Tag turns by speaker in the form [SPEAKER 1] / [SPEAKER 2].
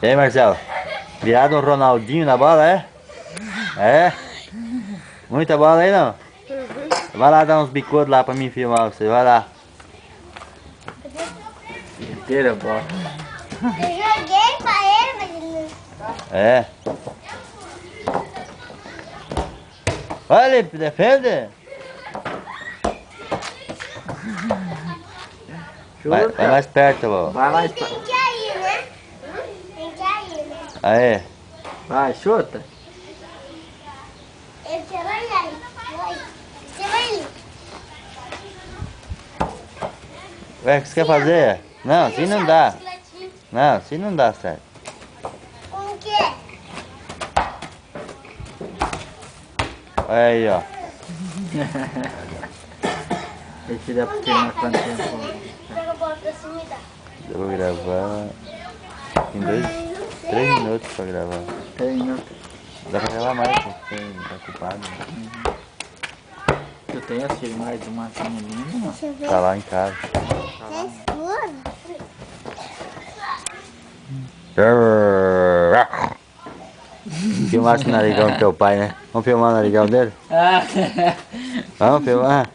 [SPEAKER 1] E aí, Marcelo? Virado um Ronaldinho na bola, é? É? Muita bola aí, não? Vai lá dar uns bicudos lá pra mim filmar você, vai lá.
[SPEAKER 2] Inteira a bola.
[SPEAKER 3] Eu joguei pra ele, mas ele não...
[SPEAKER 1] É. Olha, defende. Vai mais perto, ó.
[SPEAKER 2] Vai lá,
[SPEAKER 3] Tem que ir, né? Tem que ir, né?
[SPEAKER 1] Aê.
[SPEAKER 2] vai, chuta.
[SPEAKER 3] Você vai lá. Você vai ir.
[SPEAKER 1] Ué, o que você quer fazer? Não, assim não dá. Não, assim não dá certo.
[SPEAKER 3] Com o quê?
[SPEAKER 1] Olha aí, ó.
[SPEAKER 2] Deixa eu dar pra filmar quanto tempo.
[SPEAKER 3] Pega a bola pra cima e dá.
[SPEAKER 1] Eu vou gravar em 3 minutos pra gravar.
[SPEAKER 2] 3 minutos.
[SPEAKER 1] Dá pra gravar mais, porque tá ocupado.
[SPEAKER 2] Tu tem as filmagens de uma cena linda, não?
[SPEAKER 3] Deixa eu ver.
[SPEAKER 1] Tá lá em casa.
[SPEAKER 3] É escuro.
[SPEAKER 1] Filmasse o narigão do teu pai, né? Vamos filmar o narigão dele? Vamos filmar?